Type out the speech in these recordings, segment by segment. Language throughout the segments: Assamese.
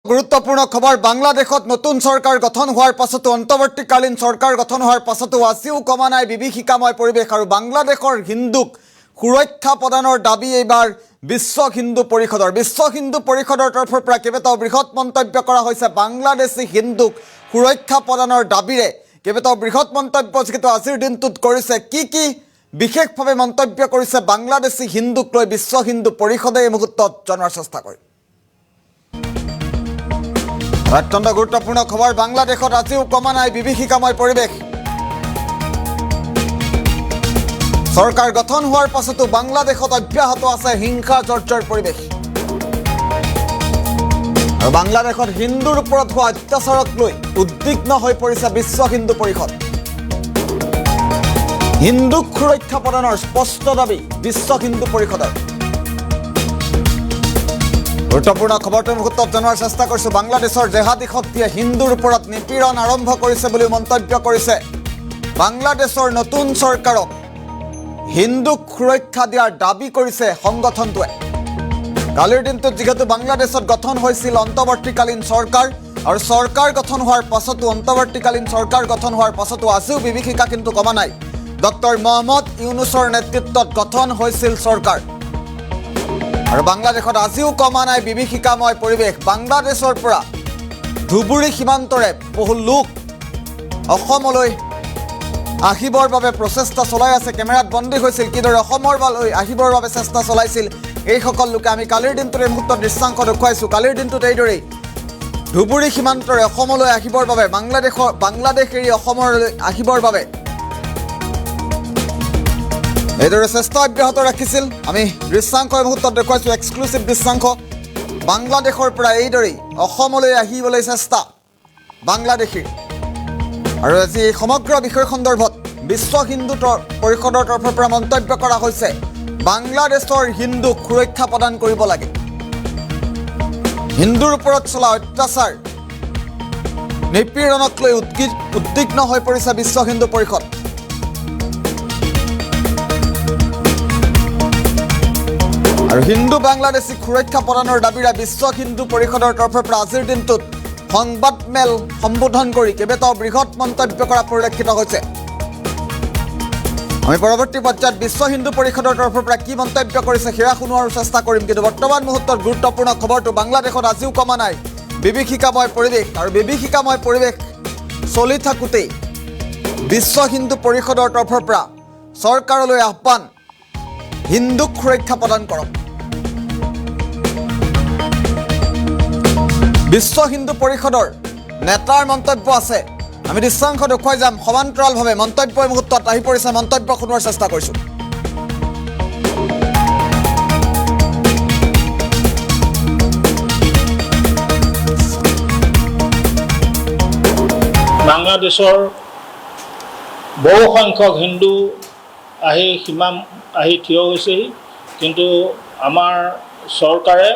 গুৰুত্বপূৰ্ণ খবৰ বাংলাদেশত নতুন চৰকাৰ গঠন হোৱাৰ পাছতো অন্তৱৰ্তীকালীন চৰকাৰ গঠন হোৱাৰ পাছতো আজিও কমা নাই বিভীষিকাময় পৰিৱেশ আৰু বাংলাদেশৰ হিন্দুক সুৰক্ষা প্ৰদানৰ দাবী এইবাৰ বিশ্ব হিন্দু পৰিষদৰ তৰফৰ পৰা কেইবাটাও বৃহৎ মন্তব্য কৰা হৈছে বাংলাদেশী হিন্দুক সুৰক্ষা প্ৰদানৰ দাবীৰে কেইবাটাও বৃহৎ মন্তব্য যেটো আজিৰ দিনটোত কৰিছে কি বিশেষভাৱে মন্তব্য কৰিছে বাংলাদেশী হিন্দুক লৈ বিশ্ব হিন্দু পৰিষদে এই মুহূৰ্তত জনাৰ চেষ্টা কৰে অত্যন্ত গুৰুত্বপূৰ্ণ খবৰ বাংলাদেশত আজিও কমা নাই বিভীষিকাময় পৰিৱেশ চৰকাৰ গঠন হোৱাৰ পাছতো বাংলাদেশত অব্যাহত আছে হিংসা চৰ্চাৰ পৰিৱেশ আৰু বাংলাদেশত হিন্দুৰ ওপৰত হোৱা অত্যাচাৰক লৈ উদ্বিগ্ন হৈ পৰিছে বিশ্ব হিন্দু পৰিষদ হিন্দুক সুৰক্ষা প্ৰদানৰ স্পষ্ট দাবী বিশ্ব হিন্দু পৰিষদৰ গুৰুত্বপূৰ্ণ খবৰটো মুহূৰ্তত জনাৰ চেষ্টা কৰিছোঁ বাংলাদেশৰ জেহাদী শক্তিয়ে হিন্দুৰ ওপৰত নিপীড়ন আৰম্ভ কৰিছে বুলি মন্তব্য কৰিছে বাংলাদেশৰ নতুন চৰকাৰক হিন্দুক সুৰক্ষা দিয়াৰ দাবী কৰিছে সংগঠনটোৱে কালিৰ দিনটোত যিহেতু বাংলাদেশত গঠন হৈছিল অন্তৱৰ্তীকালীন চৰকাৰ আৰু চৰকাৰ গঠন হোৱাৰ পাছতো আজিও বিভীষিকা কিন্তু কমা নাই ডক্টৰ মহম্মদ ইউনুছৰ নেতৃত্বত গঠন হৈছিল চৰকাৰ আৰু বাংলাদেশত আজিও কমা নাই বিভীষিকাময় পৰিৱেশ বাংলাদেশৰ পৰা ধুবুৰী সীমান্তৰে বহু লোক অসমলৈ আহিবৰ বাবে প্ৰচেষ্টা চলাই আছে কেমেৰাত বন্দী হৈছিল কিদৰে অসমৰ বাবে আহিবৰ বাবে চেষ্টা চলাইছিল এই সকল লোকে আমি কালিৰ দিনটোৰ এই মুহূৰ্তত দৃশ্যাংশ দেখুৱাইছোঁ কালিৰ দিনটোত এইদৰেই ধুবুৰী সীমান্তৰে অসমলৈ আহিবৰ বাবে বাংলাদেশ এৰি অসমলৈ আহিবৰ বাবে এইদৰে চেষ্টা অব্যাহত ৰাখিছিল আমি দৃশ্যাংশ এই মুহূৰ্তত দেখুৱাইছোঁ এক্সক্লুচিভ দৃশ্যাংশ বাংলাদেশৰ পৰা এইদৰেই অসমলৈ আহিবলৈ চেষ্টা বাংলাদেশীৰ আৰু আজি এই সমগ্ৰ বিষয় সন্দৰ্ভত বিশ্ব হিন্দু পৰিষদৰ তৰফৰ পৰা মন্তব্য কৰা হৈছে বাংলাদেশৰ হিন্দুক সুৰক্ষা প্ৰদান কৰিব লাগে হিন্দুৰ ওপৰত চলা অত্যাচাৰ নিপীড়নক লৈ উদ্বিগ্ন হৈ পৰিছে বিশ্ব হিন্দু পৰিষদ আৰু হিন্দু বাংলাদেশীক সুৰক্ষা প্ৰদানৰ দাবীৰে বিশ্ব হিন্দু পৰিষদৰ তৰফৰ পৰা আজিৰ দিনটোত সংবাদমেল সম্বোধন কৰি কেইবাটাও বৃহৎ মন্তব্য কৰা পৰিলক্ষিত হৈছে আমি পৰৱৰ্তী পৰ্যায়ত বিশ্ব হিন্দু পৰিষদৰ তৰফৰ পৰা কি মন্তব্য কৰিছে সেয়া শুনোৱাৰ চেষ্টা কৰিম কিন্তু বৰ্তমান মুহূৰ্তত গুৰুত্বপূৰ্ণ খবৰটো বাংলাদেশত আজিও কমা নাই বিভীষিকাময় পৰিৱেশ আৰু বিভীষিকাময় পৰিৱেশ চলি থাকোঁতেই বিশ্ব হিন্দু পৰিষদৰ তৰফৰ পৰা চৰকাৰলৈ আহ্বান হিন্দুক সুৰক্ষা প্ৰদান কৰক বিশ্ব হিন্দু পৰিষদৰ নেতাৰ মন্তব্য আছে আমি দৃশ্যাংশ দেখুৱাই যাম সমান্তৰালভাৱে মন্তব্য এই মুহূৰ্তত আহি পৰিছে মন্তব্য শুনোৱাৰ চেষ্টা কৰিছোঁ বাংলাদেশৰ বহু সংখ্যক হিন্দু আহি থিয় হৈছেহি কিন্তু আমাৰ চৰকাৰে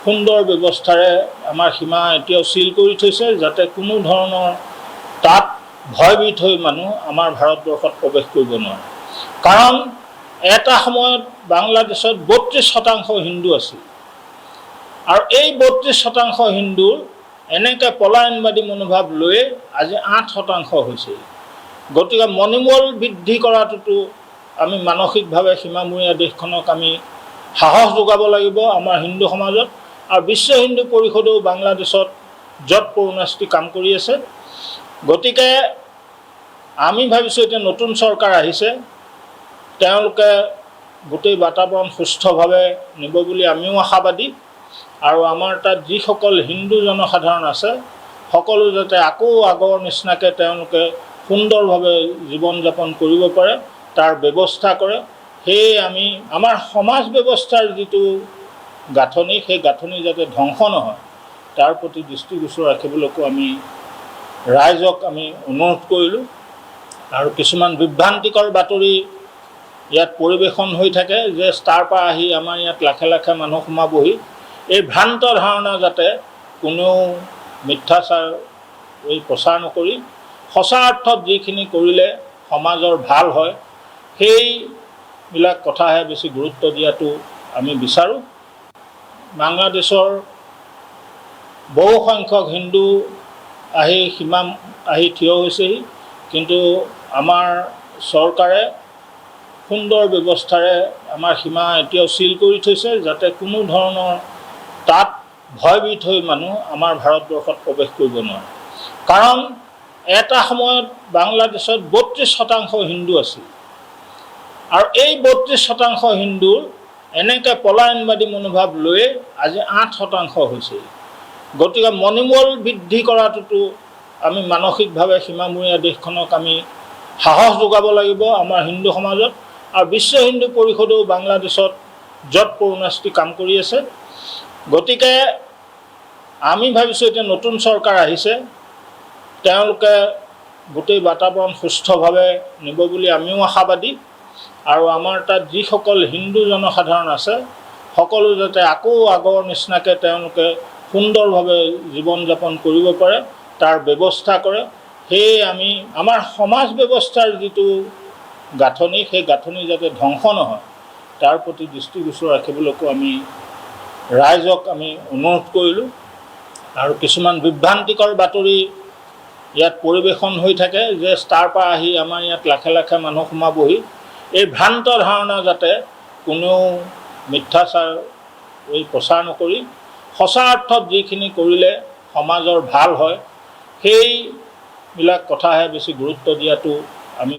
সুন্দৰ ব্যৱস্থাৰে আমাৰ সীমা এতিয়াও চিল কৰি থৈছে যাতে কোনো ধৰণৰ তাত ভয়বিত হৈ মানুহ আমাৰ ভাৰতবৰ্ষত প্ৰৱেশ কৰিব নোৱাৰে কাৰণ এটা সময়ত বাংলাদেশত 32% হিন্দু আছিল আৰু এই 32% হিন্দুৰ এনেকৈ পলায়নবাদী মনোভাৱ লৈ আজি 8% হৈছে গতিকে মনোবল বৃদ্ধি কৰাটোতো আমি মানসিকভাৱে সীমামূৰীয়া দেশখনক আমি সাহস যোগাব লাগিব আমাৰ হিন্দু সমাজত আৰু বিশ্ব হিন্দু পৰিষদেও বাংলাদেশত য'ত পূৰ্ণাস্তি কাম কৰি আছে গতিকে আমি ভাবিছোঁ এতিয়া নতুন চৰকাৰ আহিছে তেওঁলোকে গোটেই বাতাবৰণ সুস্থভাৱে নিব বুলি আমিও আশাবাদী আৰু আমাৰ তাত যিসকল হিন্দু জনসাধাৰণ আছে সকলো যাতে আকৌ আগৰ নিচিনাকৈ তেওঁলোকে সুন্দৰভাৱে জীৱন যাপন কৰিব পাৰে তাৰ ব্যৱস্থা কৰে সেয়ে আমি আমাৰ সমাজ ব্যৱস্থাৰ যিটো গাঁথনি সেই গাঁথনি যাতে ধ্বংস নহয় তাৰ প্ৰতি দৃষ্টিগোচৰ ৰাখিবলৈকো আমি ৰাইজক আমি অনুৰোধ কৰিলোঁ আৰু কিছুমান বিভ্ৰান্তিকৰ বাতৰি ইয়াত পৰিৱেশন হৈ থাকে যে তাৰ পৰা আহি আমাৰ ইয়াত লাখে লাখে মানুহ সোমাবহি এই ভ্ৰান্ত ধাৰণা যাতে কোনেও মিথ্যাচাৰ প্ৰচাৰ নকৰি সঁচা অৰ্থত যিখিনি কৰিলে সমাজৰ ভাল হয় সেইবিলাক কথাহে বেছি গুৰুত্ব দিয়াটো আমি বিচাৰোঁ বাংলাদেশৰ বহু সংখ্যক হিন্দু আহি সীমা আহি থিয় হৈছেহি, কিন্তু আমাৰ চৰকাৰে সুন্দৰ ব্যৱস্থাৰে আমাৰ সীমা এতিয়াও চিল কৰি থৈছে, যাতে কোনো ধৰণৰ তাত ভয়বিধ হৈ মানুহ আমাৰ ভাৰতবৰ্ষত প্ৰৱেশ কৰিব নোৱাৰে। কাৰণ এটা সময়ত বাংলাদেশত 32% হিন্দু আছিল, আৰু এই 32% হিন্দুৰ এনেকৈ পলায়নবাদী মনোভাৱ লৈ আজি 8% হৈছে। গতিকে মনোবল বৃদ্ধি কৰাটোতো আমি মানসিকভাৱে সীমামূৰীয়া দেশখনক আমি সাহস যোগাব লাগিব আমাৰ হিন্দু সমাজত। আৰু বিশ্ব হিন্দু পৰিষদেও বাংলাদেশত য'ত পূৰ্ণাস্তি কাম কৰি আছে। গতিকে আমি ভাবিছোঁ এতিয়া নতুন চৰকাৰ আহিছে, তেওঁলোকে গোটেই বাতাবৰণ সুস্থভাৱে নিব বুলি আমিও আশাবাদী। আৰু আমাৰ তাত যিসকল হিন্দু জনসাধাৰণ আছে সকলো যাতে আকৌ আগৰ নিচিনাকৈ তেওঁলোকে সুন্দৰভাৱে জীৱন যাপন কৰিব পাৰে তাৰ ব্যৱস্থা কৰে। সেয়ে আমি আমাৰ সমাজ ব্যৱস্থাৰ যিটো গাঁথনি, সেই গাঁথনি যাতে ধ্বংস নহয় তাৰ প্ৰতি দৃষ্টিগোচৰ ৰাখিবলৈকো আমি ৰাইজক আমি অনুৰোধ কৰিলোঁ। আৰু কিছুমান বিভ্ৰান্তিকৰ বাতৰি ইয়াত পৰিৱেশন হৈ থাকে যে তাৰ পৰা আহি আমাৰ ইয়াত লাখে লাখে মানুহ সোমাবহি, এই ভ্ৰান্ত ধাৰণা যাতে কোনেও মিথ্যাচাৰ প্ৰচাৰ নকৰি সঁচা অৰ্থত যিখিনি কৰিলে সমাজৰ ভাল হয় সেইবিলাক কথাহে বেছি গুৰুত্ব দিয়াটো আমি